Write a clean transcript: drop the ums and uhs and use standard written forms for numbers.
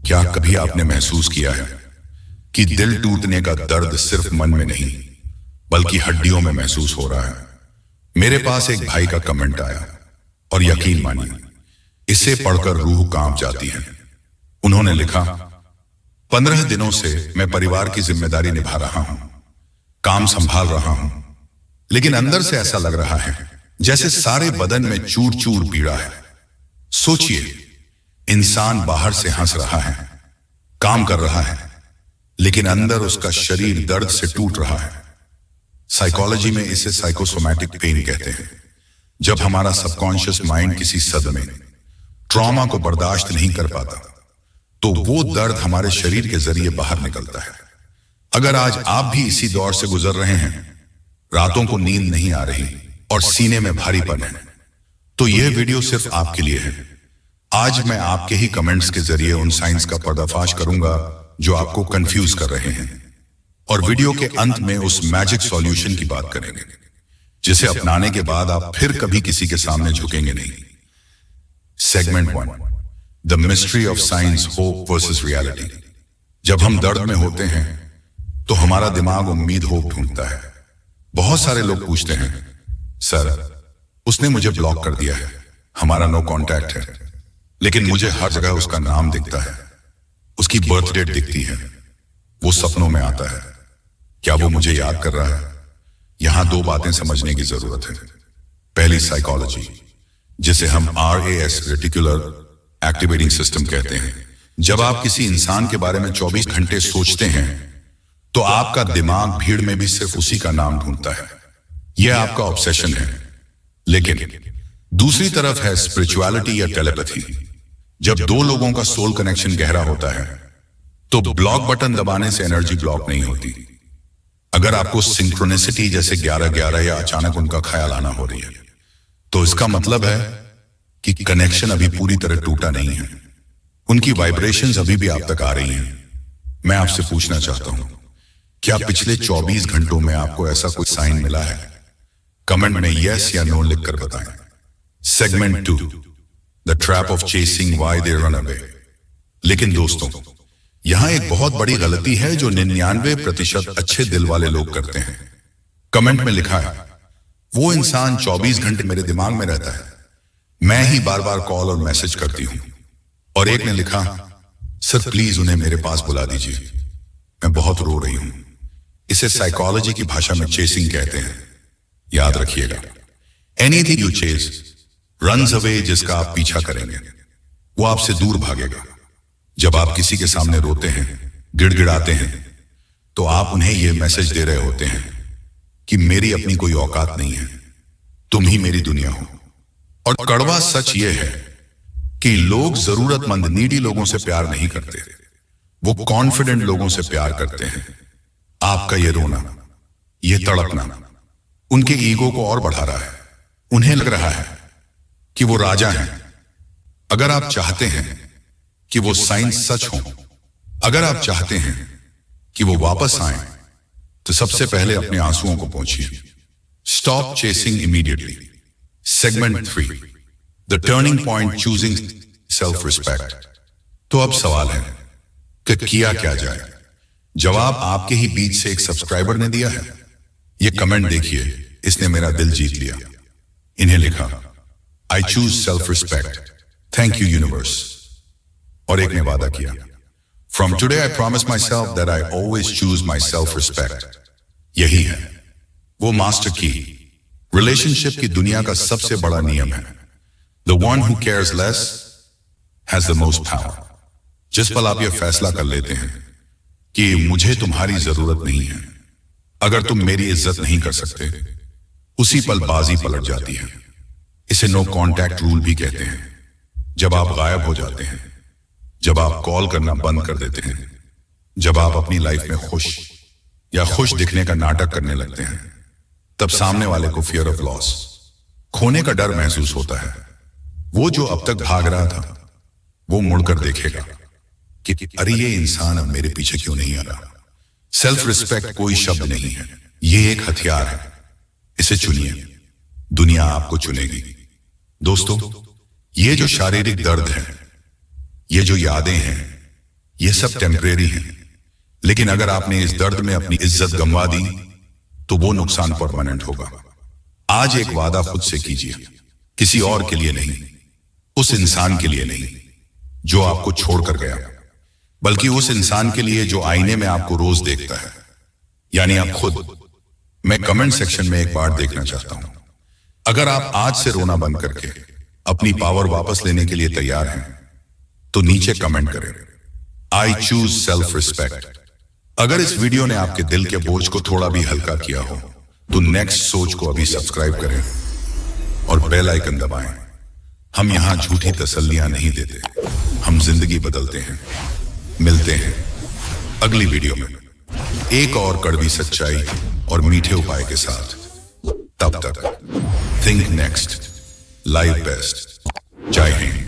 क्या कभी आपने महसूस किया है कि दिल टूटने का दर्द सिर्फ मन में नहीं बल्कि हड्डियों में महसूस हो रहा है। मेरे पास एक भाई का कमेंट आया और यकीन मानिए इसे पढ़कर रूह कांप जाती है। उन्होंने लिखा, 15 दिनों से मैं परिवार की जिम्मेदारी निभा रहा हूं, काम संभाल रहा हूं, लेकिन अंदर से ऐसा लग रहा है जैसे सारे बदन में चूर चूर पीड़ा है। सोचिए, इंसान बाहर से हंस रहा है, काम कर रहा है, लेकिन अंदर उसका शरीर दर्द से टूट रहा है। साइकोलॉजी में इसे साइकोसोमैटिक पेन कहते हैं। जब हमारा सबकॉन्शियस माइंड किसी सदमे, ट्रॉमा को बर्दाश्त नहीं कर पाता तो वो दर्द हमारे शरीर के जरिए बाहर निकलता है। अगर आज आप भी इसी दौर से गुजर रहे हैं, रातों को नींद नहीं आ रही और सीने में भारीपन है, तो यह वीडियो सिर्फ आपके लिए है। आज मैं आपके ही कमेंट्स के जरिए उन साइंस का पर्दाफाश करूंगा जो आपको कंफ्यूज कर रहे हैं, और वीडियो के अंत में उस मैजिक सॉल्यूशन की बात करेंगे जिसे अपनाने के बाद आप फिर कभी किसी के सामने झुकेंगे नहीं। Segment 1, the mystery of science, hope versus reality. जब हम दर्द में होते हैं तो हमारा दिमाग उम्मीद, होप ढूंढता है। बहुत सारे लोग पूछते हैं, सर उसने मुझे ब्लॉक कर दिया है, हमारा नो कांटेक्ट है, लेकिन मुझे हर जगह उसका नाम दिखता है, उसकी बर्थ डेट दिखती है, वो सपनों में आता है, क्या वो मुझे याद कर रहा है? यहां 2 बातें समझने की जरूरत है। पहली, साइकोलॉजी, जिसे हम RAS, रेटिकुलर एक्टिवेटिंग सिस्टम कहते हैं। जब आप किसी इंसान के बारे में 24 घंटे सोचते हैं तो आपका दिमाग भीड़ में भी सिर्फ उसी का नाम ढूंढता है। यह आपका ऑब्सेशन है। लेकिन दूसरी तरफ है स्पिरिचुअलिटी या टेलीपैथी। जब 2 लोगों का सोल कनेक्शन गहरा होता है तो ब्लॉक बटन दबाने से एनर्जी ब्लॉक नहीं होती। अगर आपको सिंक्रोनिसिटी जैसे 11-11 या अचानक उनका ख्याल आना हो रही है, तो इसका मतलब है कि कनेक्शन अभी पूरी तरह टूटा नहीं है, उनकी वाइब्रेशंस अभी भी आप तक आ रही हैं। मैं आपसे पूछना चाहता हूं, क्या पिछले 24 घंटों में आपको ऐसा कोई साइन मिला है? कमेंट में यस या नो लिखकर बताएं। Segment 2, the trap of chasing why they run away. लेकिन दोस्तों, यहां एक बहुत बड़ी गलती है जो 99% अच्छे दिल वाले लोग करते हैं। कमेंट में लिखा है, वो इंसान 24 घंटे मेरे दिमाग में रहता है, मैं ही बार बार कॉल और मैसेज करती हूं। और एक ने लिखा, सर प्लीज उन्हें मेरे पास बुला दीजिए, मैं बहुत रो रही हूं। इसे साइकोलॉजी की भाषा में चेसिंग कहते हैं। याद रखिएगा, anything you chase runs away. जिसका आप पीछा करेंगे वो आपसे दूर भागेगा। जब आप किसी के सामने रोते हैं, गिड़गिड़ाते हैं, तो आप उन्हें यह मैसेज दे रहे होते हैं कि मेरी अपनी कोई औकात नहीं है, तुम ही मेरी दुनिया हो। और कड़वा सच यह है कि लोग जरूरतमंद, नीडी लोगों से प्यार नहीं करते, वो कॉन्फिडेंट लोगों से प्यार करते हैं। आपका ये रोना, ये तड़पना उनके ईगो को और बढ़ा रहा है। उन्हें लग रहा है कि वो राजा हैं। अगर आप चाहते हैं कि वो साइंस सच हो, अगर आप चाहते हैं कि वो वापस आए, तो सबसे पहले अपने आंसुओं को पोंछिए। Stop chasing immediately. Segment 3, the turning point, choosing self respect. तो अब सवाल है कि किया क्या जाए? जवाब आपके ही बीच से एक सब्सक्राइबर ने दिया है। ये कमेंट देखिए, इसने मेरा दिल जीत लिया। इन्हें लिखा, I choose self respect, thank you universe. और एक ने वादा किया, from today I promise my self that I always choose my self respect. यही है वो मास्टर की। रिलेशनशिप की दुनिया का सबसे बड़ा नियम है, the one who cares less has the most power. जिस पल आप यह फैसला कर लेते हैं कि मुझे तुम्हारी जरूरत नहीं है, अगर तुम मेरी इज्जत नहीं कर सकते, उसी पल बाजी पलट जाती है। इसे नो कांटेक्ट रूल भी कहते हैं। जब आप गायब हो जाते हैं, जब आप कॉल करना बंद कर देते हैं, जब आप अपनी लाइफ में खुश या खुश दिखने का नाटक करने लगते हैं, तब सामने वाले को फियर ऑफ लॉस, खोने का डर महसूस होता है। वो जो अब तक भाग रहा था, वो मुड़कर देखेगा कि अरे ये इंसान अब मेरे पीछे क्यों नहीं आ रहा। सेल्फ रिस्पेक्ट कोई शब्द नहीं है, ये एक हथियार है। इसे चुनिए, दुनिया आपको चुनेगी। दोस्तों, ये जो शारीरिक दर्द है, ये जो यादें हैं, ये सब टेम्परेरी है, लेकिन अगर आपने इस दर्द में अपनी इज्जत गंवा दी तो वो नुकसान परमानेंट होगा। आज एक वादा खुद से कीजिए, किसी और के लिए नहीं, उस इंसान के लिए नहीं जो आपको छोड़कर गया, बल्कि उस इंसान के लिए जो आईने में आपको रोज देखता है, यानी आप खुद। मैं कमेंट सेक्शन में एक बार देखना चाहता हूं। अगर आप आज से रोना बंद करके अपनी पावर वापस लेने के लिए तैयार हैं तो नीचे कमेंट करें, आई चूज सेल्फ रिस्पेक्ट। अगर इस वीडियो ने आपके दिल के बोझ को थोड़ा भी हल्का किया हो तो नेक्स्ट सोच को अभी सब्सक्राइब करें और बेल आइकन दबाएं। हम यहां झूठी तसल्लियां नहीं देते, हम जिंदगी बदलते हैं। मिलते हैं अगली वीडियो में एक और कड़वी सच्चाई और मीठे उपाय के साथ। तब तक थिंक नेक्स्ट, लाइव बेस्ट। जय हिंद।